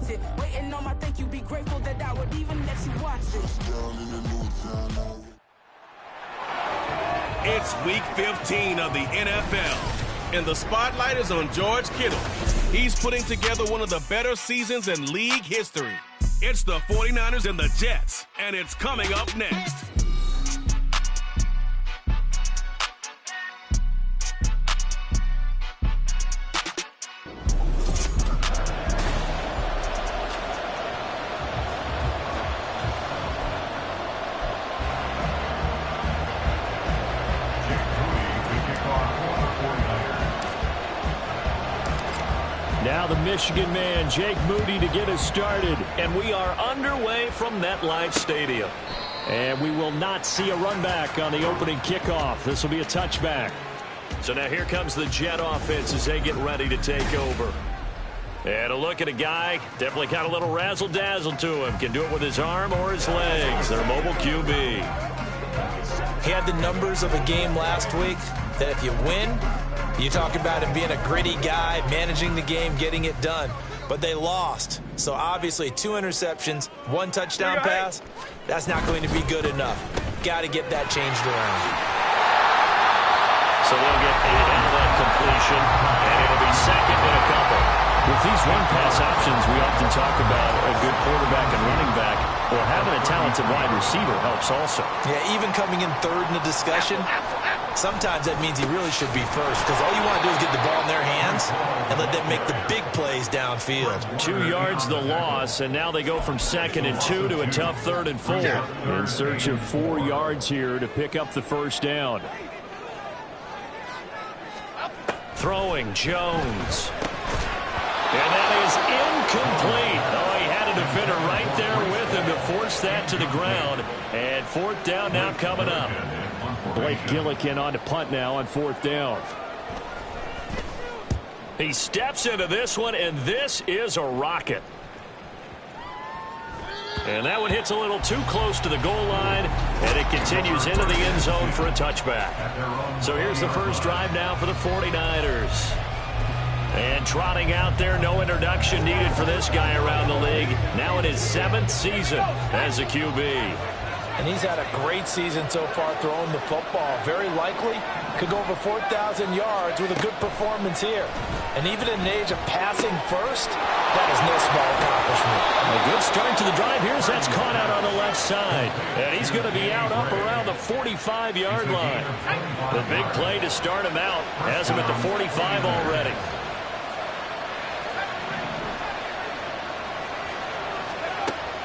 want it. Waiting on my thank you, be grateful that I would even let you watch it. It's week 15 of the NFL, and the spotlight is on George Kittle. He's putting together one of the better seasons in league history. It's the 49ers and the Jets, and it's coming up next. Now the Michigan man, Jake Moody, to get us started. And we are underway from MetLife Stadium. And we will not see a run back on the opening kickoff. This will be a touchback. So now here comes the Jet offense as they get ready to take over. And a look at a guy, definitely got a little razzle-dazzle to him. Can do it with his arm or his legs. Their mobile QB. He had the numbers of a game last week that if you win, you talk about him being a gritty guy, managing the game, getting it done. But they lost. So obviously 2 interceptions, 1 touchdown pass, that's not going to be good enough. Got to get that changed around. So they'll get 8 out of that completion, and it'll be second and a couple. With these run-pass options, we often talk about a good quarterback and running back. Well, having a talented wide receiver helps also. Yeah, even coming in third in the discussion, sometimes that means he really should be first, because all you want to do is get the ball in their hands and let them make the big plays downfield. 2 yards the loss, and now they go from 2nd and 2 to a tough 3rd and 4. In search of 4 yards here to pick up the first down. Throwing Jones. And that is incomplete. Oh, he had a defender right there with him to force that to the ground. And 4th down now coming up. Blake Gillikin on to punt now on 4th down. He steps into this one, and this is a rocket. And that one hits a little too close to the goal line, and it continues into the end zone for a touchback. So here's the first drive now for the 49ers. And trotting out there, no introduction needed for this guy around the league. Now in his 7th season as a QB. And he's had a great season so far throwing the football. Very likely could go over 4,000 yards with a good performance here. And even in an age of passing first, that is no small accomplishment. A good start to the drive. Here's that's caught out on the left side. And he's going to be out up around the 45-yard line. The big play to start him out has him at the 45 already.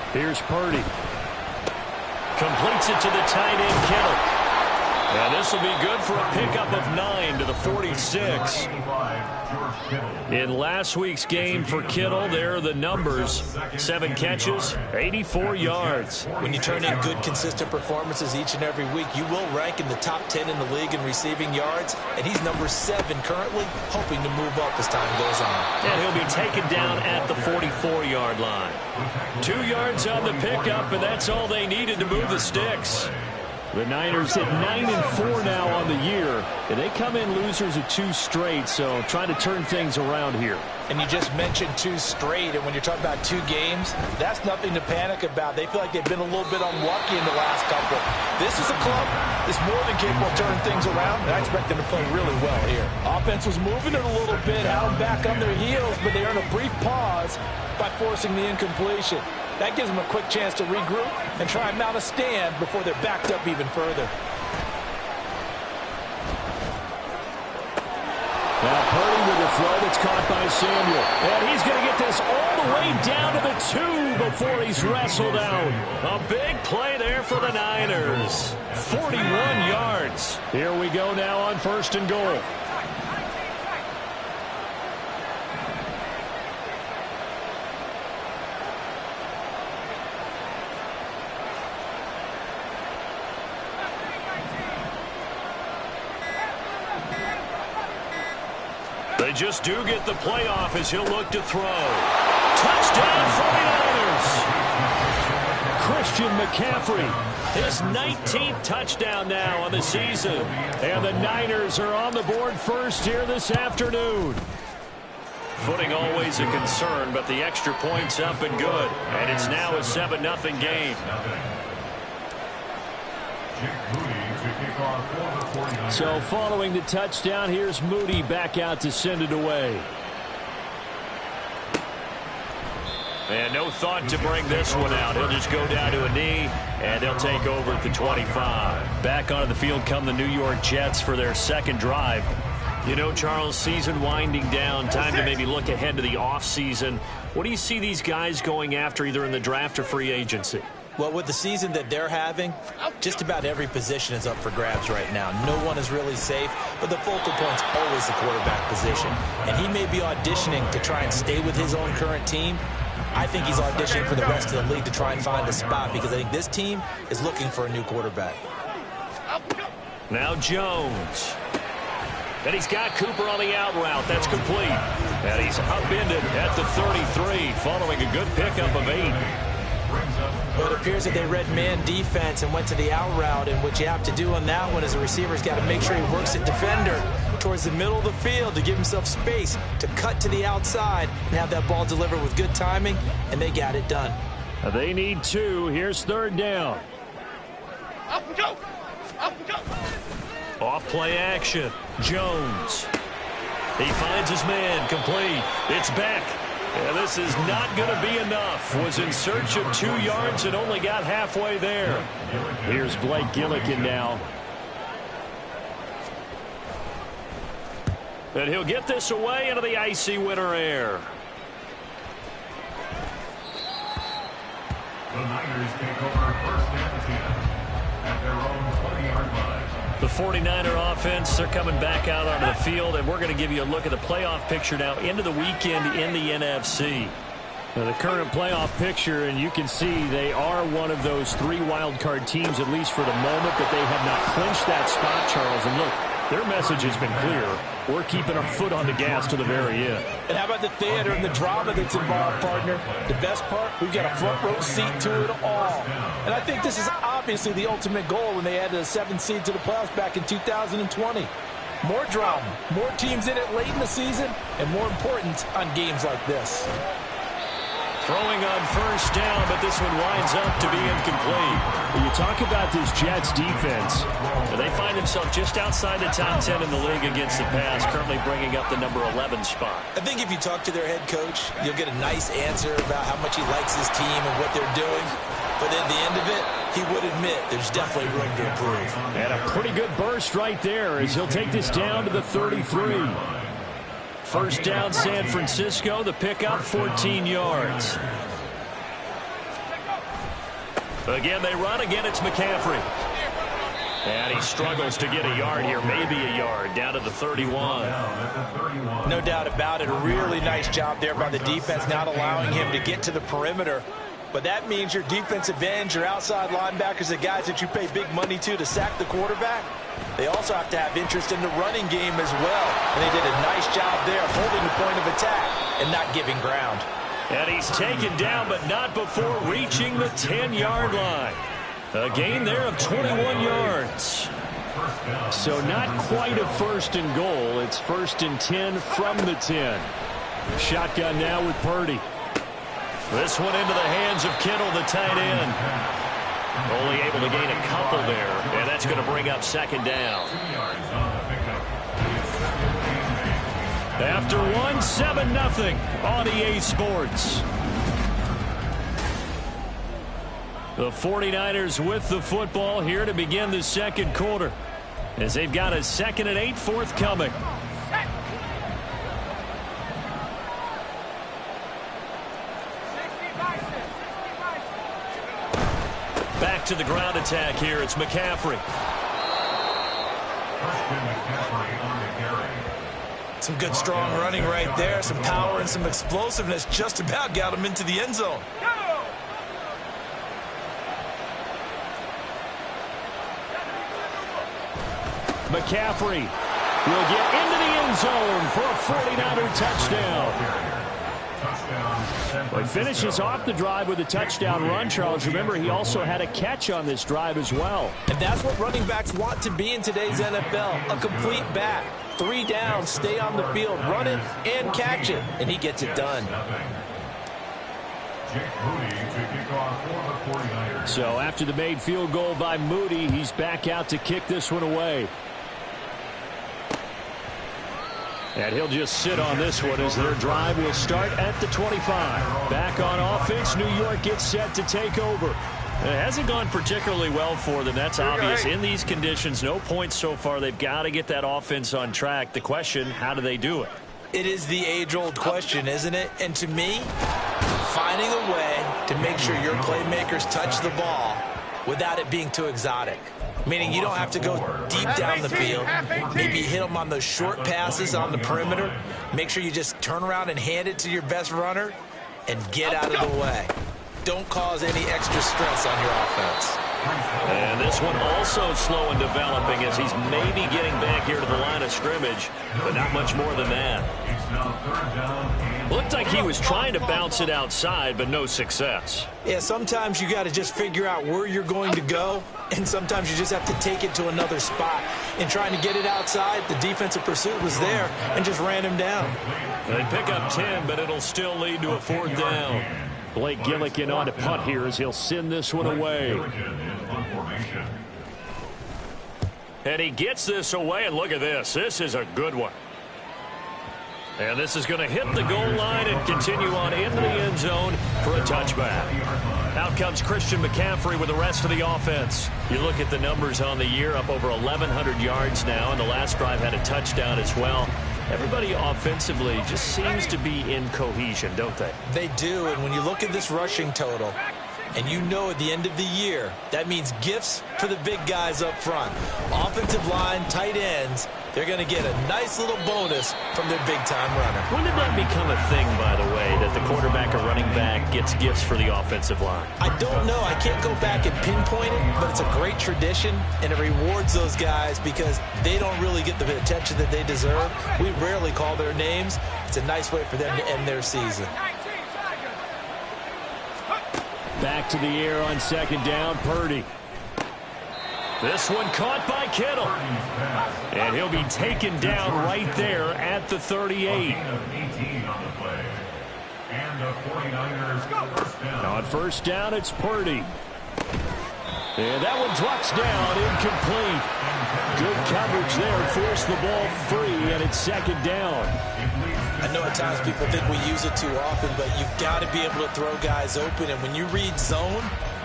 Here's Purdy. Completes it to the tight end, Kittle. And this will be good for a pickup of 9 to the 46. In last week's game for Kittle, there are the numbers. 7 catches, 84 yards. When you turn in good, consistent performances each and every week, you will rank in the top 10 in the league in receiving yards. And he's number 7 currently, hoping to move up as time goes on. And he'll be taken down at the 44-yard line. 2 yards on the pickup, and that's all they needed to move the sticks. The Niners at 9-4 now on the year, and they come in losers of 2 straight, so trying to turn things around here. And you just mentioned 2 straight, and when you're talking about 2 games, that's nothing to panic about. They feel like they've been a little bit unlucky in the last couple. This is a club that's more than capable of turning things around, and I expect them to play really well here. Offense was moving it a little bit, held back on their heels, but they earned a brief pause by forcing the incompletion. That gives them a quick chance to regroup and try and mount a stand before they're backed up even further. Now Purdy with a throw that's caught by Samuel. And he's going to get this all the way down to the 2 before he's wrestled out. A big play there for the Niners. 41 yards. Here we go now on 1st and goal. They just do get the playoff as he'll look to throw. Touchdown 49ers! Christian McCaffrey, his 19th touchdown now on the season. And the Niners are on the board first here this afternoon. Footing always a concern, but the extra point's up and good. And it's now a 7-0 game. So following the touchdown, here's Moody back out to send it away. And no thought to bring this one out. He'll just go down to a knee, and they'll take over at the 25. Back onto the field come the New York Jets for their second drive. You know, Charles, season winding down, time to maybe look ahead to the offseason. What do you see these guys going after either in the draft or free agency? Well, with the season that they're having, just about every position is up for grabs right now. No one is really safe, but the focal point's always the quarterback position. And he may be auditioning to try and stay with his own current team. I think he's auditioning for the rest of the league to try and find a spot because I think this team is looking for a new quarterback. Now Jones. And he's got Cooper on the out route. That's complete. And he's upended at the 33 following a good pickup of 8. Well, it appears that they read man defense and went to the out route, and what you have to do on that one is a receiver's got to make sure he works at defender towards the middle of the field to give himself space to cut to the outside and have that ball delivered with good timing, and they got it done. They need 2. Here's 3rd down. Up and go! Up and go! Off play action. Jones. He finds his man. Complete. It's Beck. And this is not going to be enough. Was in search of 2 yards and only got halfway there. Here's Blake Gillikin now. And he'll get this away into the icy winter air. The Niners take over 1st and 10 at their own 20-yard line. The 49er offense, they're coming back out onto the field, and we're going to give you a look at the playoff picture now into the weekend in the NFC. Now, the current playoff picture, and you can see they are one of those 3 wild card teams, at least for the moment, but they have not clinched that spot, Charles. And look, their message has been clear. We're keeping our foot on the gas to the very end. And how about the theater and the drama that's involved, partner? The best part, we've got a front row seat to it all. And I think this is obviously the ultimate goal when they added a 7th seed to the playoffs back in 2020. More drama, more teams in it late in the season, and more importance on games like this. Throwing on 1st down, but this one winds up to be incomplete. When you talk about this Jets defense, they find themselves just outside the top 10 in the league against the pass, currently bringing up the number 11 spot. I think if you talk to their head coach, you'll get a nice answer about how much he likes his team and what they're doing. But at the end of it, he would admit there's definitely room to improve. And a pretty good burst right there as he'll take this down to the 33. 1st down, San Francisco. The pickup, 14 yards. Again, they run. Again, it's McCaffrey. And he struggles to get a yard here, maybe a yard, down to the 31. No doubt about it. A really nice job there by the defense, not allowing him to get to the perimeter. But that means your defensive ends, your outside linebackers, the guys that you pay big money to sack the quarterback, they also have to have interest in the running game as well. And they did a nice job there holding the point of attack and not giving ground. And he's taken down, but not before reaching the 10-yard line. A gain there of 21 yards. So not quite a 1st and goal. It's 1st and 10 from the 10. Shotgun now with Purdy. This one into the hands of Kittle, the tight end. Only able to gain a couple there, and that's going to bring up 2nd down. After 7-0 on EA Sports. The 49ers with the football here to begin the 2nd quarter, as they've got a 2nd and 8 forthcoming. Back to the ground attack here. It's McCaffrey. Some good, strong running right there. Some power and some explosiveness. Just about got him into the end zone. McCaffrey will get into the end zone for a 49er touchdown. Well, he finishes off the drive with a touchdown run, Charles. Remember, he also had a catch on this drive as well. And that's what running backs want to be in today's NFL, a complete back. 3 down, stay on the field, run it, and catch it, and he gets it done. So after the made field goal by Moody, he's back out to kick this one away. And he'll just sit on this one as their drive will start at the 25. Back on offense, New York gets set to take over. It hasn't gone particularly well for them. That's obvious. In these conditions, no points so far. They've got to get that offense on track. The question, how do they do it? It is the age-old question, isn't it? And to me, finding a way to make sure your playmakers touch the ball without it being too exotic. Meaning you don't have to go deep down the field. Maybe hit them on those short passes on the perimeter. Make sure you just turn around and hand it to your best runner and get out of the way. Don't cause any extra stress on your offense. And this one also slow in developing as he's maybe getting back here to the line of scrimmage, but not much more than that. Looked like he was trying to bounce it outside, but no success. Yeah, sometimes you got to just figure out where you're going to go, and sometimes you just have to take it to another spot. In trying to get it outside, the defensive pursuit was there and just ran him down. They pick up 10, but it'll still lead to a 4th down. Blake Gillikin on to punt here as he'll send this one away. And he gets this away, and look at this. This is a good one. And this is going to hit the goal line and continue on into the end zone for a touchback. Out comes Christian McCaffrey with the rest of the offense. You look at the numbers on the year, up over 1,100 yards now, and the last drive had a touchdown as well. Everybody offensively just seems to be in cohesion, don't they? They do, and when you look at this rushing total, and you know at the end of the year, that means gifts for the big guys up front. Offensive line, tight ends, they're going to get a nice little bonus from their big-time runner. When did that become a thing, by the way, that the quarterback or running back gets gifts for the offensive line? I don't know. I can't go back and pinpoint it, but it's a great tradition, and it rewards those guys because they don't really get the attention that they deserve. We rarely call their names. It's a nice way for them to end their season. Back to the air on 2nd down, Purdy. This one caught by Kittle. And he'll be taken down right there at the 38. On 1st down, it's Purdy. And that one drops down, incomplete. Good coverage there, forced the ball free, and it's 2nd down. I know at times people think we use it too often, but you've got to be able to throw guys open. And when you read zone,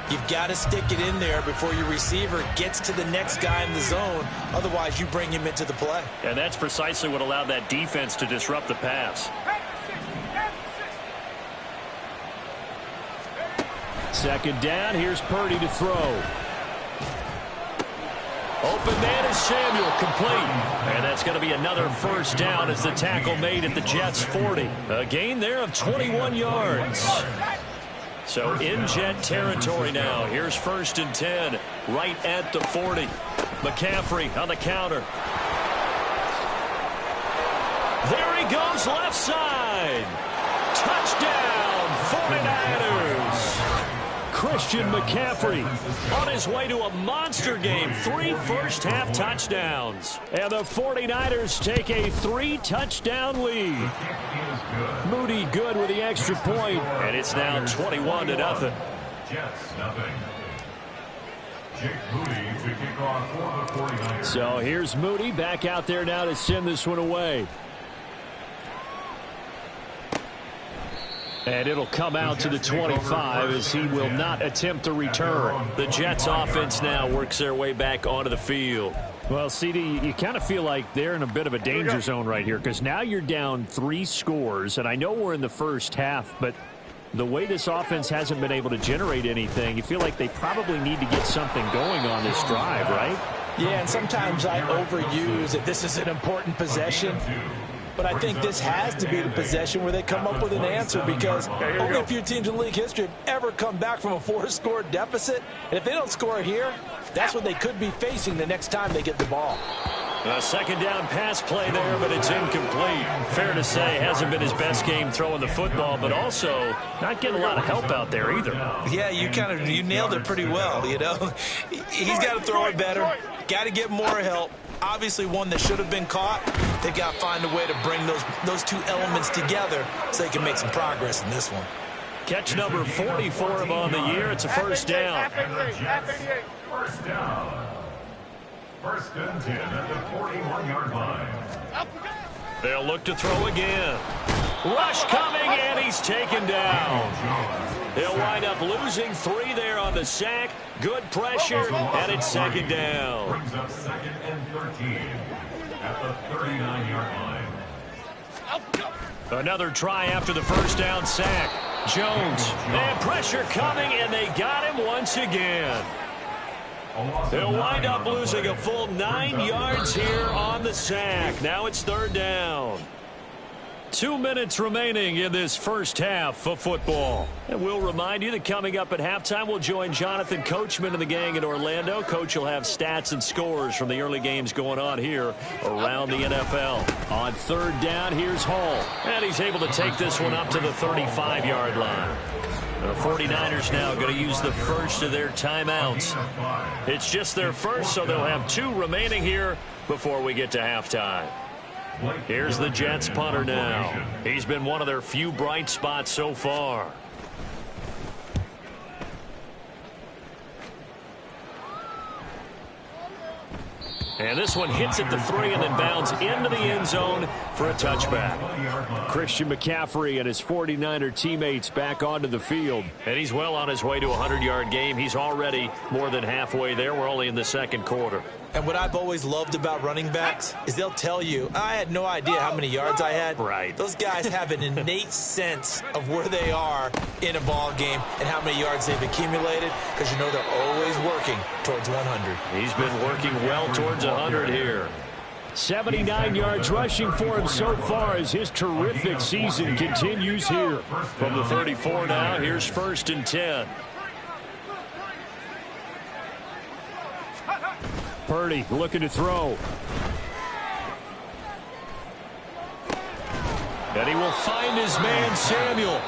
you've got to stick it in there before your receiver gets to the next guy in the zone. Otherwise, you bring him into the play. And that's precisely what allowed that defense to disrupt the pass. 2nd down, here's Purdy to throw. Open man is Samuel, complete. And that's going to be another 1st down as the tackle made at the Jets' 40. A gain there of 21 yards. So in Jet territory now. Here's 1st and 10, right at the 40. McCaffrey on the counter. There he goes, left side. Touchdown, 49ers. Christian McCaffrey on his way to a monster game. 3 first-half touchdowns. And the 49ers take a 3-touchdown lead. Moody good with the extra point. And it's now 21-0. Jets, nothing. Jake Moody to kick off for the 49ers. So here's Moody back out there now to send this one away. And it'll come out to the 25 as he will not attempt a return. The Jets offense now works their way back onto the field. Well, CD, you kind of feel like they're in a bit of a danger zone right here because now you're down 3 scores. And I know we're in the first half, but the way this offense hasn't been able to generate anything, you feel like they probably need to get something going on this drive, right? Yeah, and sometimes I overuse that this is an important possession. But I think this has to be the possession where they come up with an answer because only a few teams in league history have ever come back from a 4-score deficit. And if they don't score here, that's what they could be facing the next time they get the ball. A 2nd down pass play there, but it's incomplete. Fair to say, hasn't been his best game throwing the football, but also not getting a lot of help out there either. Yeah, you nailed it pretty well, you know. He's got to throw it better, got to get more help. Obviously one that should have been caught, They've got to find a way to bring those two elements together so they can make some progress in this one. Catch number 44 of on the year. It's a first down. First down. First and 10 at the 41-yard line. They'll look to throw again. Rush coming, and he's taken down. They'll wind up losing 3 there on the sack. Good pressure, and it's second down. Brings up second and 13 at the 39-yard line. Another try after the first down sack. Jones, and pressure coming, and they got him once again. They'll wind up losing a full 9 yards here on the sack. Now it's third down. 2 minutes remaining in this first half of football. And we'll remind you that coming up at halftime, we'll join Jonathan Coachman and the gang in Orlando. Coach will have stats and scores from the early games going on here around the NFL. On third down, here's Hall. And he's able to take this one up to the 35-yard line. The 49ers now going to use the first of their timeouts. It's just their first, so they'll have 2 remaining here before we get to halftime. Here's the Jets punter now. He's been one of their few bright spots so far. And this one hits at the 3 and then bounds into the end zone for a touchback. Christian McCaffrey and his 49er teammates back onto the field. And he's well on his way to a 100-yard game. He's already more than halfway there. We're only in the second quarter. And what I've always loved about running backs is they'll tell you, I had no idea how many yards I had. Right. Those guys have an innate sense of where they are in a ball game and how many yards they've accumulated, because you know they're always working towards 100. He's been working well towards 100 here. 79 yards rushing for him so far as his terrific season continues here. From the 34 now, here's first and 10. Purdy looking to throw. And he will find his man, Samuel.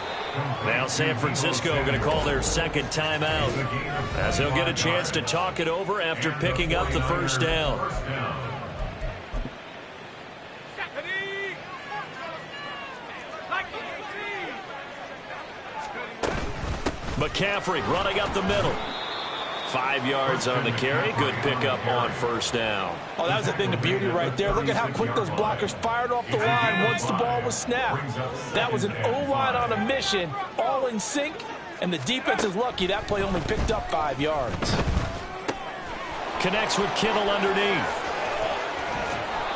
Now San Francisco going to call their second timeout, as they'll get a chance to talk it over after picking up the first down. McCaffrey running up the middle. 5 yards on the carry. Good pickup on first down. Oh, that was a thing of beauty right there. Look at how quick those blockers fired off the line once the ball was snapped. That was an O-line on a mission, all in sync, and the defense is lucky that play only picked up 5 yards. Connects with Kittle underneath.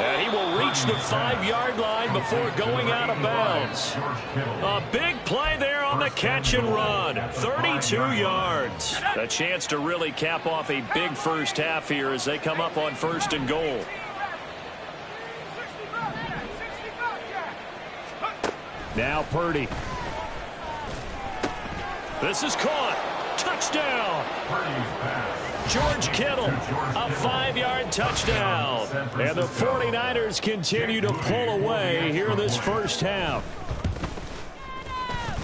And he will reach the 5-yard line before going out of bounds. A big play there on the catch and run. 32 yards. A chance to really cap off a big first half here as they come up on first and goal. Now Purdy. This is caught. Touchdown. George Kittle, a 5-yard touchdown. And the 49ers continue to pull away here in this first half.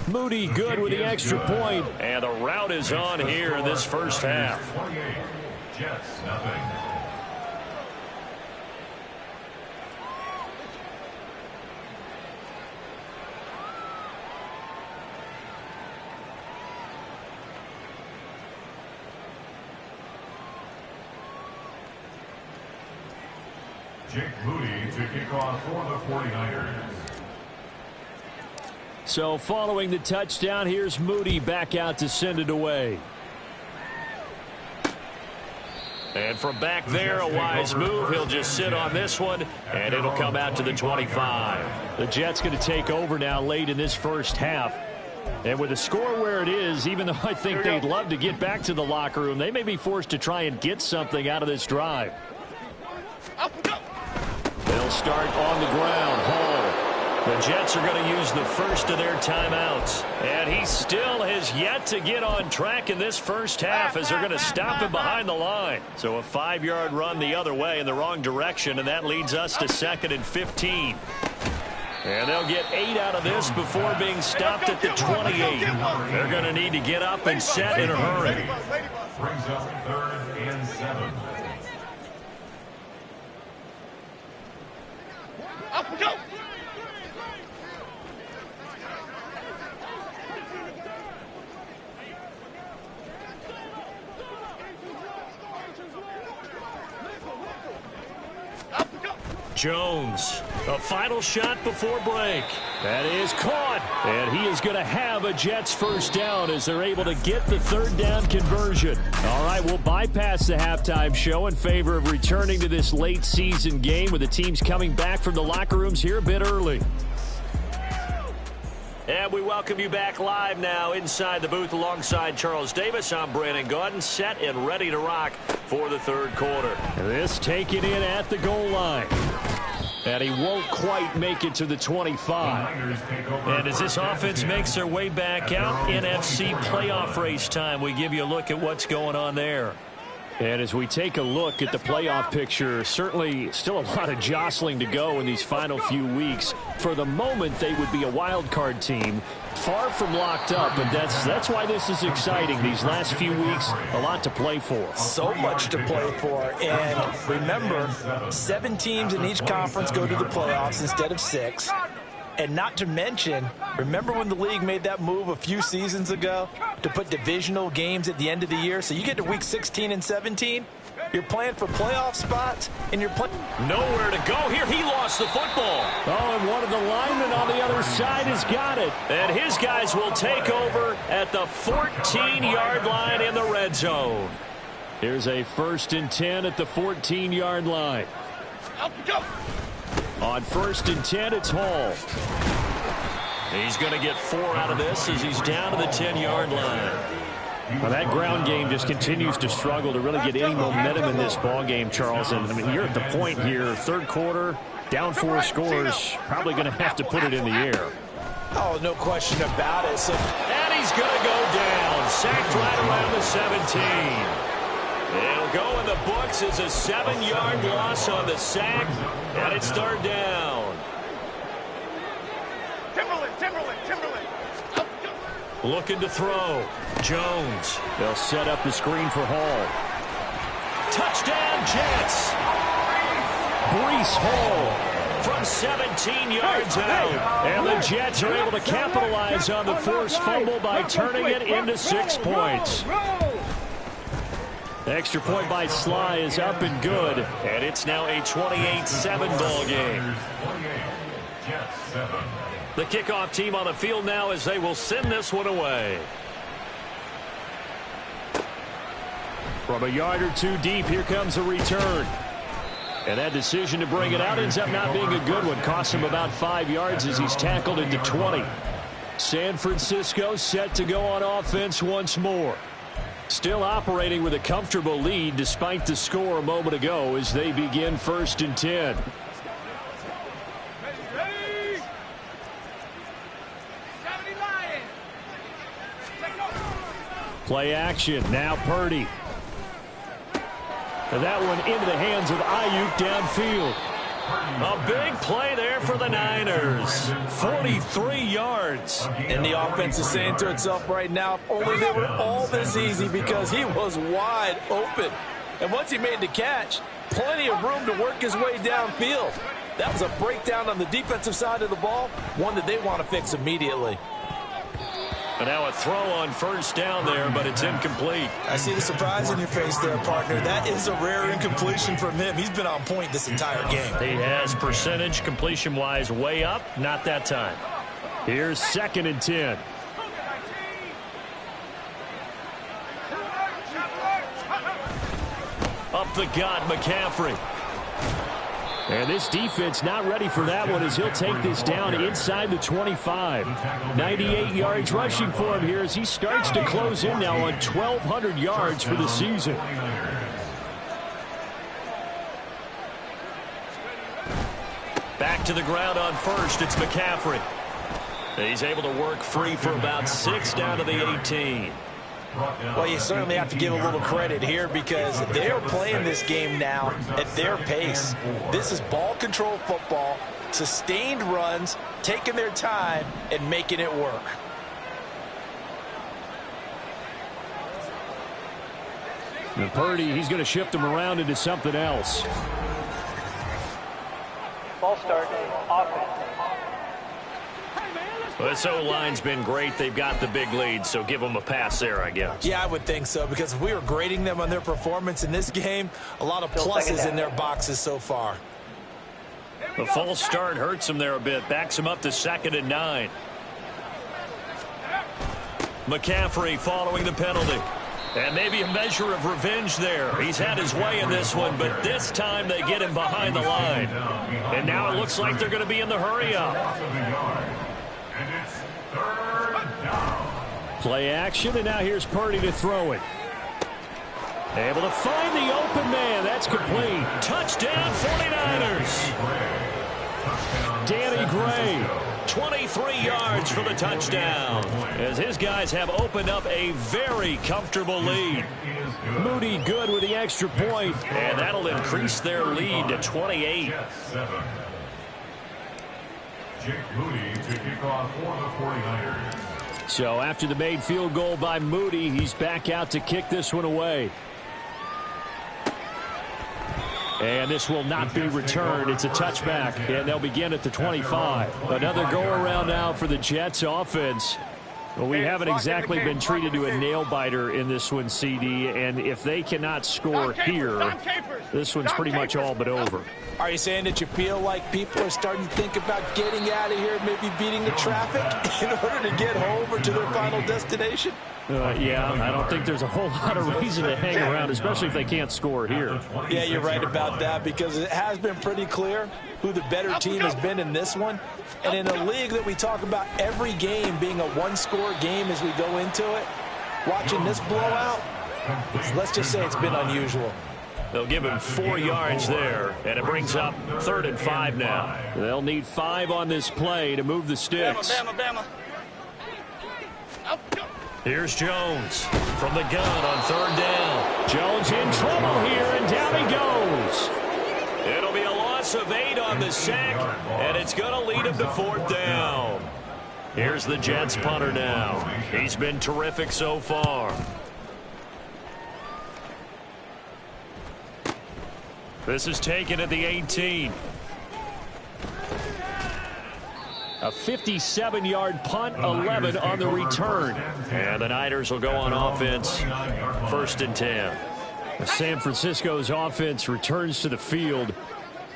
Moody good with the extra point. And the route is on here in this first half. Jets, nothing. Jake Moody to kick off for the 49ers. So following the touchdown, here's Moody back out to send it away. And from back there, a wise move. He'll just sit on this one, and it'll come out to the 25. The Jets going to take over now late in this first half. And with the score where it is, even though I think they'd love to get back to the locker room, they may be forced to try and get something out of this drive. They'll start on the ground. Hall. The Jets are going to use the first of their timeouts. And he still has yet to get on track in this first half as they're going to stop him behind the line. So a 5-yard run the other way in the wrong direction, and that leads us to 2nd and 15. And they'll get 8 out of this before being stopped at the 28. They're going to need to get up and set in a hurry. Brings up 3rd and 7. Up and go. Jones, a final shot before break. That is caught, and he is going to have a Jets first down as they're able to get the third down conversion. All right, we'll bypass the halftime show in favor of returning to this late season game with the teams coming back from the locker rooms here a bit early. And we welcome you back live now inside the booth alongside Charles Davis. I'm Brandon Gaudin, set and ready to rock for the third quarter. This taken in at the goal line. And he won't quite make it to the 25. And as this offense makes their way back out, NFC playoff race time, we give you a look at what's going on there. And as we take a look at the playoff picture, certainly still a lot of jostling to go in these final few weeks. For the moment, they would be a wild card team, far from locked up, but that's why this is exciting. These last few weeks, a lot to play for. So much to play for. And remember, 7 teams in each conference go to the playoffs instead of 6. And not to mention, remember when the league made that move a few seasons ago to put divisional games at the end of the year? So you get to week 16 and 17, you're playing for playoff spots, and you're playing. Nowhere to go here. He lost the football. Oh, and one of the linemen on the other side has got it. And his guys will take over at the 14-yard line in the red zone. Here's a 1st and 10 at the 14-yard line. Up and go. On 1st and 10, it's Hall. He's going to get 4 out of this as he's down to the 10-yard line. Well, that ground game just continues to struggle to really get any momentum in this ball game, Charles. And I mean, you're at the point here, third quarter, down 4 scores, probably going to have to put it in the air. Oh, no question about it. And he's going to go down, sacked right around the 17. It'll go in the books as a 7-yard loss on the sack, and it's 3rd down. Timberland. Looking to throw. Jones. They'll set up the screen for Hall. Touchdown, Jets. Breece Hall from 17 yards out. And the Jets are able to capitalize on the forced fumble by turning it into 6 points. The extra point by Sly is up and good, and it's now a 28-7 ball game. The kickoff team on the field now as they will send this one away. From a yard or 2 deep, here comes a return. And that decision to bring it out ends up not being a good one. Cost him about 5 yards as he's tackled into 20. San Francisco set to go on offense once more. Still operating with a comfortable lead despite the score a moment ago as they begin 1st and 10. Play action. Now Purdy. And that one into the hands of Ayuk downfield. A big play there for the Niners. 43 yards. And the offense is saying to itself right now, if only they were all this easy, because he was wide open. And once he made the catch, plenty of room to work his way downfield. That was a breakdown on the defensive side of the ball, one that they want to fix immediately. And now a throw on 1st down there, but it's incomplete. I see the surprise in your face there, partner. That is a rare incompletion from him. He's been on point this entire game. He has percentage completion-wise way up, not that time. Here's 2nd and 10. Up the gut, McCaffrey. And this defense not ready for that one as he'll take this down inside the 25. 98 yards rushing for him here as he starts to close in now on 1,200 yards for the season. Back to the ground on 1st. It's McCaffrey. He's able to work free for about 6 down to the 18. Well, you certainly have to give a little credit here because they're playing this game now at their pace. This is ball control football, sustained runs, taking their time, and making it work. And Purdy, he's going to shift him around into something else. False start, offense. Well, this O-line's been great. They've got the big lead, so give them a pass there, I guess. Yeah, I would think so, because if we were grading them on their performance in this game, a lot of pluses in their boxes so far. The false start hurts them there a bit. Backs them up to 2nd and 9. McCaffrey following the penalty. And maybe a measure of revenge there. He's had his way in this one, but this time they get him behind the line. And now it looks like they're going to be in the hurry up. And it's 3rd down. Play action, and now here's Purdy to throw it. Able to find the open man. That's complete. Touchdown 49ers. Danny Gray. 23 yards for the touchdown, as his guys have opened up a very comfortable lead. Moody good with the extra point. And that'll increase their lead to 28. Jake Moody to kick off for the 49ers. So after the made field goal by Moody, he's back out to kick this one away. And this will not be returned. It's a touchback, and they'll begin at the 25. Another go-around now for the Jets offense. Well, we haven't exactly been treated to a nail-biter in this one, CD, and if they cannot score here, this one's pretty much all but over. Are you saying that you feel like people are starting to think about getting out of here, maybe beating the traffic in order to get home or to their final destination? Yeah, I don't think there's a whole lot of reason to hang around, especially if they can't score here. Yeah, you're right about that, because it has been pretty clear who the better team has been in this one. And in a league that we talk about every game being a one-score game as we go into it, watching this blowout, let's just say it's been unusual. They'll give him 4 yards there, and it brings up 3rd and 5 now. They'll need 5 on this play to move the sticks. Bama. Here's Jones from the gun on 3rd down. Jones in trouble here, and down he goes. It'll be a loss of 8 on the sack, and it's going to lead him to 4th down. Here's the Jets punter now. He's been terrific so far. This is taken at the 18. A 57-yard punt, 11 on the return. And the Niners will go on offense, 1st and 10. San Francisco's offense returns to the field.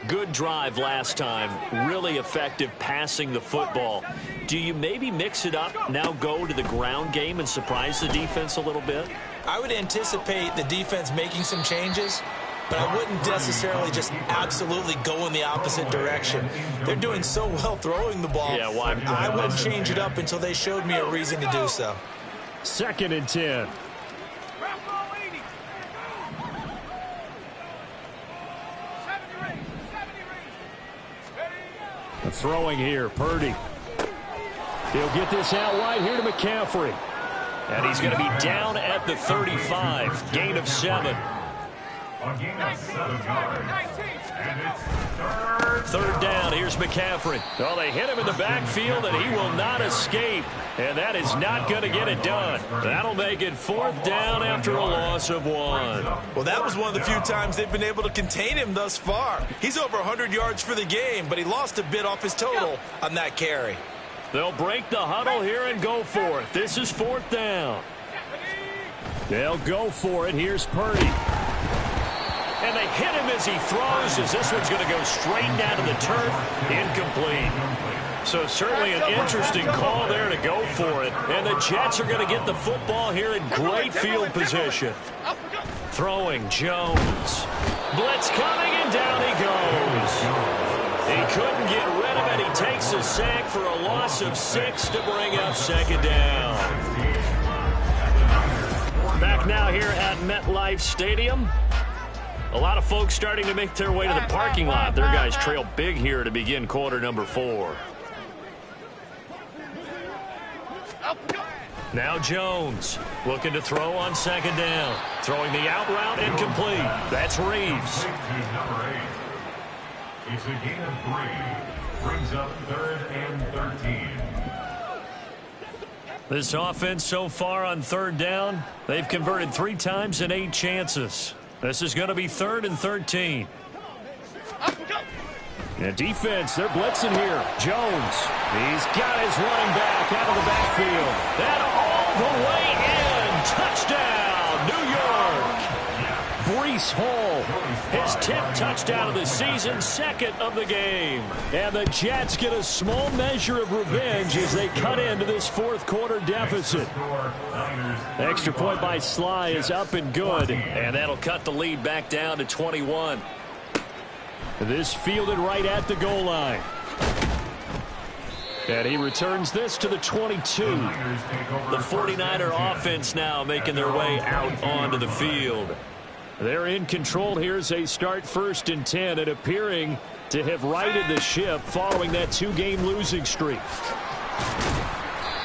Good drive last time. Really effective passing the football. Do you maybe mix it up, now go to the ground game and surprise the defense a little bit? I would anticipate the defense making some changes, but I wouldn't necessarily just absolutely go in the opposite direction. They're doing so well throwing the ball. Yeah, why? I wouldn't change it up until they showed me a reason to do so. 2nd and 10. The throwing here, Purdy. He'll get this out wide here to McCaffrey. And he's going to be down at the 35. Gain of 7. A gain of 7 yards. And it's 3rd down. Here's McCaffrey. Well, they hit him in the backfield, and he will not escape. And that is not going to get it done. That'll make it 4th down after a loss of 1. Well, that was one of the few times they've been able to contain him thus far. He's over 100 yards for the game, but he lost a bit off his total on that carry. They'll break the huddle here and go for it. This is 4th down. They'll go for it. Here's Purdy. And they hit him as he throws, as this one's going to go straight down to the turf. Incomplete. So certainly an interesting call there to go for it. And the Jets are going to get the football here in great field position. Throwing Jones. Blitz coming, and down he goes. He couldn't get rid of it. He takes a sack for a loss of 6 to bring up 2nd down. Back now here at MetLife Stadium. A lot of folks starting to make their way to the parking lot. Their guys trail big here to begin quarter number 4. Now Jones looking to throw on 2nd down. Throwing the out route, incomplete. That's Reeves. It's a gain of 3. Brings up 3rd and 13. This offense so far on 3rd down, they've converted 3 times in 8 chances. This is going to be 3rd and 13. And defense, they're blitzing here. Jones, he's got his running back out of the backfield. And all the way in. Touchdown, New York. Breece Hall, his 10th touchdown of the season, 2nd of the game. And the Jets get a small measure of revenge as they cut into this 4th quarter deficit. The extra point by Sly is up and good. And that'll cut the lead back down to 21. This fielded right at the goal line. And he returns this to the 22. The 49er offense now making their way out onto the field. They're in control here as they start 1st and 10 and appearing to have righted the ship following that 2-game losing streak.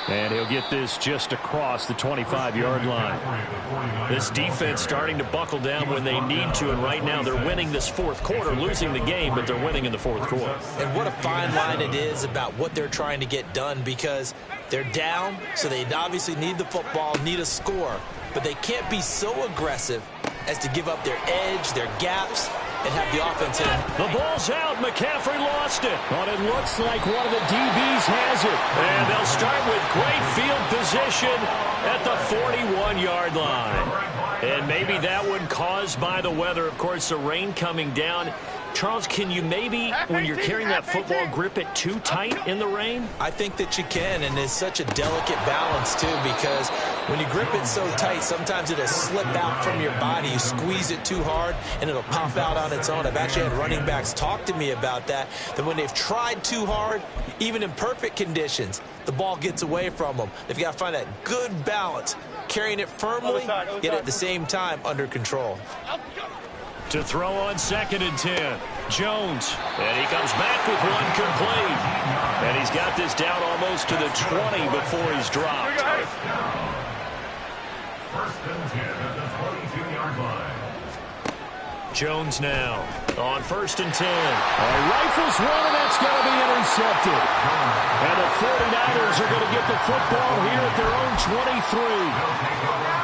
And he'll get this just across the 25-yard line. This defense starting to buckle down when they need to, and right now they're winning this 4th quarter, losing the game, but they're winning in the 4th quarter. And what a fine line it is about what they're trying to get done, because they're down, so they obviously need the football, need a score, but they can't be so aggressive as to give up their edge, their gaps, and have the offense in. The ball's out. McCaffrey lost it. But it looks like one of the DBs has it. And they'll start with great field position at the 41-yard line. And maybe that one caused by the weather. Of course, the rain coming down. Charles, can you maybe, when you're carrying that football, grip it too tight in the rain? I think that you can, and it's such a delicate balance, too, because when you grip it so tight, sometimes it'll slip out from your body. You squeeze it too hard, and it'll pop out on its own. I've actually had running backs talk to me about that when they've tried too hard, even in perfect conditions, the ball gets away from them. They've got to find that good balance, carrying it firmly, yet at the same time under control. To throw on 2nd and 10. Jones. And he comes back with one complete. And he's got this down almost to the 20 before he's dropped. 1st and 10 at the 22-yard line. Jones now on 1st and 10. Rifles one, and that's going to be intercepted. And the 49ers are going to get the football here at their own 23.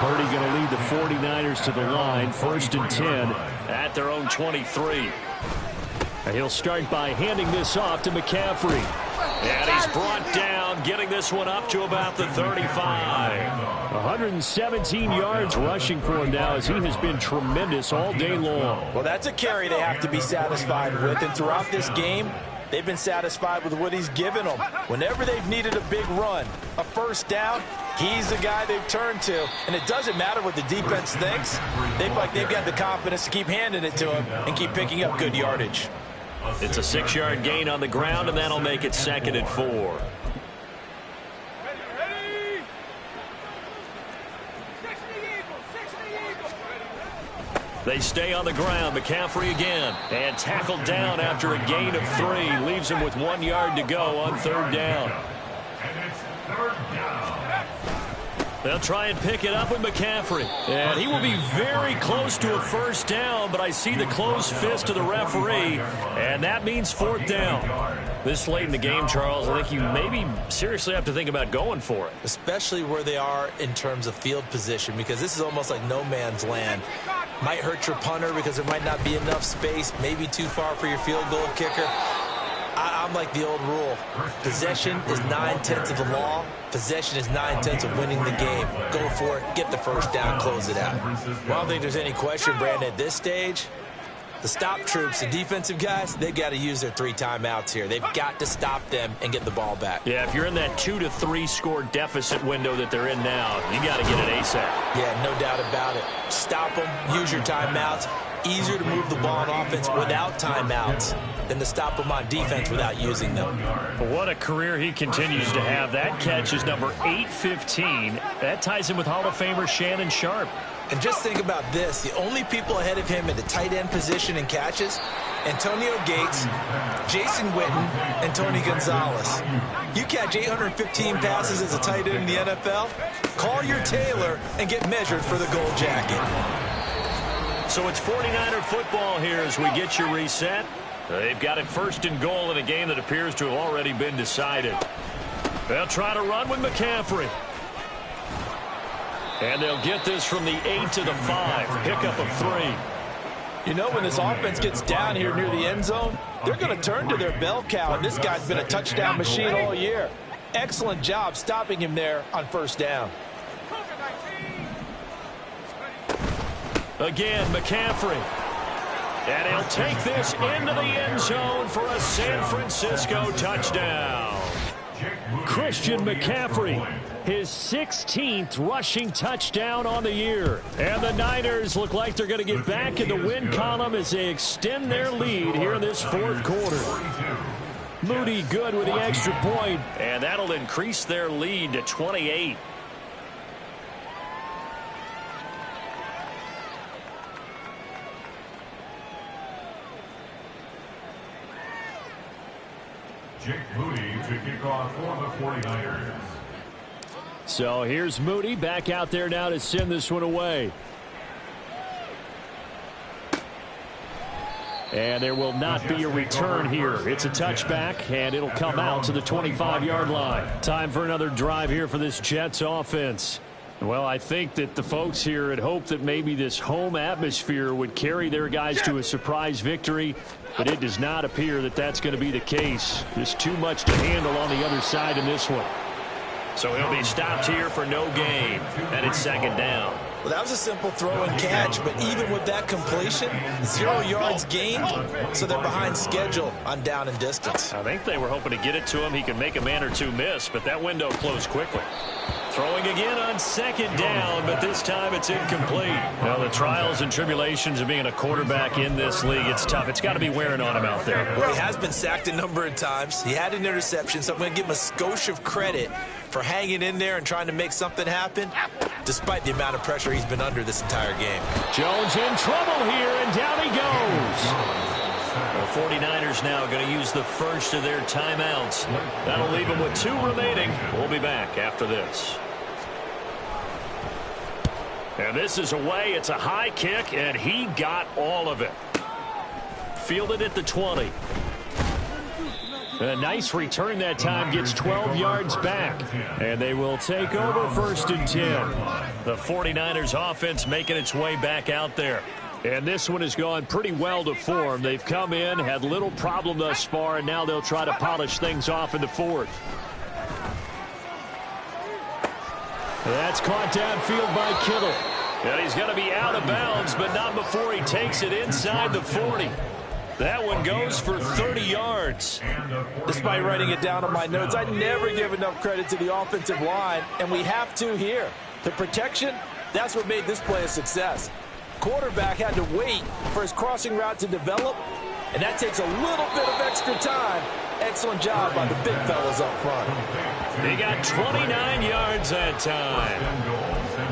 Purdy going to lead the 49ers to the line, 1st and 10 at their own 23. And he'll start by handing this off to McCaffrey. And he's brought down, getting this one up to about the 35. 117 yards rushing for him now as he has been tremendous all day long. Well, that's a carry they have to be satisfied with. And throughout this game, they've been satisfied with what he's given them. Whenever they've needed a big run, a 1st down, he's the guy they've turned to. And it doesn't matter what the defense thinks. They feel like they've got the confidence to keep handing it to him and keep picking up good yardage. It's a 6-yard gain on the ground, and that'll make it 2nd and 4. They stay on the ground. McCaffrey again. And tackled down after a gain of 3. Leaves him with 1 yard to go on 3rd down. And it's 3rd down. They'll try and pick it up with McCaffrey. And he will be very close to a 1st down, but I see the closed fist of the referee, and that means 4th down. This late in the game, Charles, I think you maybe seriously have to think about going for it. Especially where they are in terms of field position, because this is almost like no man's land. Might hurt your punter because there might not be enough space, maybe too far for your field goal kicker. I'm like the old rule. Possession is 9/10 of the law. Possession is 9/10 of winning the game. Go for it. Get the 1st down. Close it out. Well, I don't think there's any question, Brandon, at this stage. The stop troops, the defensive guys, they got to use their 3 timeouts here. They've got to stop them and get the ball back. Yeah, if you're in that 2 to 3 score deficit window that they're in now, you got to get it ASAP. Yeah, no doubt about it. Stop them. Use your timeouts. Easier to move the ball on offense without timeouts than to stop them on defense without using them. What a career he continues to have. That catch is number 815. That ties him with Hall of Famer Shannon Sharp. And just think about this. The only people ahead of him at the tight end position in catches, Antonio Gates, Jason Witten, and Tony Gonzalez. You catch 815 passes as a tight end in the NFL, call your tailor and get measured for the gold jacket. So it's 49er football here as we get you reset. They've got it 1st and goal in a game that appears to have already been decided. They'll try to run with McCaffrey. And they'll get this from the 8 to the 5. Pickup of 3. You know, when this offense gets down here near the end zone, they're going to turn to their bell cow, and this guy's been a touchdown machine all year. Excellent job stopping him there on first down. Again, McCaffrey. And he'll take this into the end zone for a San Francisco touchdown. Christian McCaffrey, his 16th rushing touchdown on the year. And the Niners look like they're going to get back in the win column as they extend their lead here in this fourth quarter. Moody good with the extra point, and that'll increase their lead to 28. Jake Moody to kick off for the 49ers. So here's Moody back out there now to send this one away. And there will not be a return here. It's a touchback, and it'll come out to the 25-yard line. Time for another drive here for this Jets offense. Well, I think that the folks here had hoped that maybe this home atmosphere would carry their guys to a surprise victory, but it does not appear that that's going to be the case. There's too much to handle on the other side in this one. So he'll be stopped here for no gain, and it's second down. Well, that was a simple throw and catch, but even with that completion, 0 yards gained, so they're behind schedule on down and distance. I think they were hoping to get it to him. He could make a man or two miss, but that window closed quickly. Throwing again on second down, but this time it's incomplete. Now, the trials and tribulations of being a quarterback in this league, it's tough. It's got to be wearing on him out there. Well, he has been sacked a number of times. He had an interception, so I'm going to give him a skosh of credit for hanging in there and trying to make something happen, despite the amount of pressure he's been under this entire game. Jones in trouble here, and down he goes. The 49ers now going to use the first of their timeouts. That'll leave them with 2 remaining. We'll be back after this. And this is away. It's a high kick, and he got all of it. Fielded at the 20. A nice return that time, gets 12 yards back. And they will take over first and 10. The 49ers offense making its way back out there. And this one has gone pretty well to form. They've come in, had little problem thus far, and now they'll try to polish things off in the fourth. That's caught downfield by Kittle. And he's going to be out of bounds, but not before he takes it inside the 40. That one goes for 30 yards. Despite writing it down on my notes, I never give enough credit to the offensive line, and we have to here. The protection, that's what made this play a success. Quarterback had to wait for his crossing route to develop, and that takes a little bit of extra time. Excellent job by the big fellas up front. They got 29 yards that time.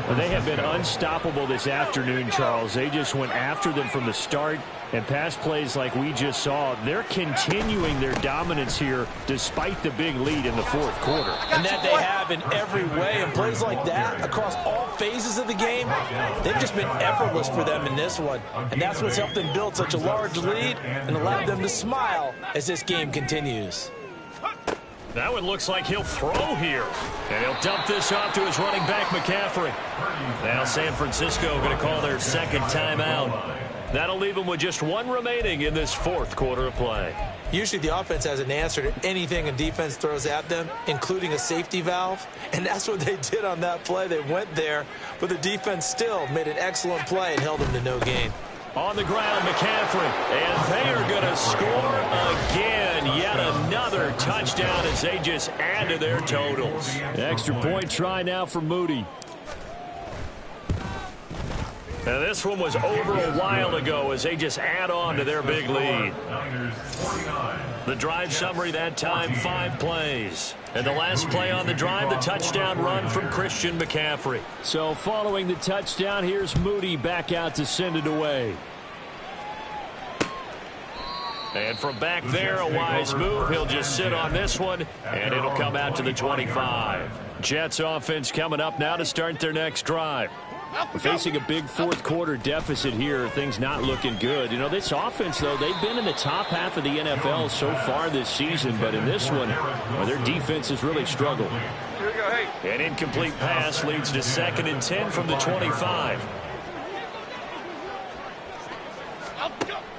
Well, they have been unstoppable this afternoon, Charles. They just went after them from the start, and pass plays like we just saw, they're continuing their dominance here despite the big lead in the fourth quarter. And that they have in every way, and plays like that across all phases of the game, they've just been effortless for them in this one. And that's what's helped them build such a large lead and allowed them to smile as this game continues. That one looks like he'll throw here. And he'll dump this off to his running back, McCaffrey. Now San Francisco going to call their second timeout. That'll leave them with just 1 remaining in this fourth quarter of play. Usually the offense has an answer to anything a defense throws at them, including a safety valve. And that's what they did on that play. They went there, but the defense still made an excellent play and held them to no gain. On the ground, McCaffrey. And they are going to score again. Yet another touchdown as they just add to their totals. Extra point try now for Moody. Now this one was over a while ago as they just add on to their big lead. The drive summary that time, 5 plays. And the last play on the drive, the touchdown run from Christian McCaffrey. So following the touchdown, here's Moody back out to send it away. And from back there, a wise move. He'll just sit on this one, and it'll come out to the 25. Jets offense coming up now to start their next drive. Facing a big fourth quarter deficit here, things not looking good. You know, this offense, though, they've been in the top half of the NFL so far this season, but in this one, well, their defense has really struggled. An incomplete pass leads to 2nd and 10 from the 25.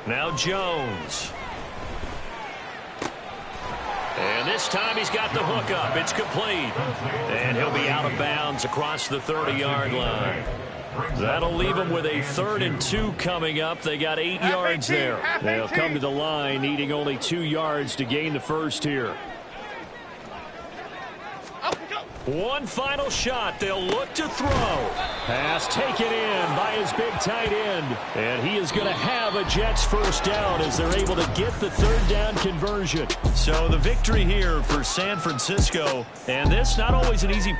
Now Jones. And this time he's got the hook up. It's complete. And he'll be out of bounds across the 30-yard line. That'll leave them with a 3rd and 2 coming up. They got 8 yards there. They'll come to the line needing only 2 yards to gain the first here. One final shot. They'll look to throw. Pass taken in by his big tight end. And he is going to have a Jets first down as they're able to get the 3rd down conversion. So the victory here for San Francisco. And this not always an easy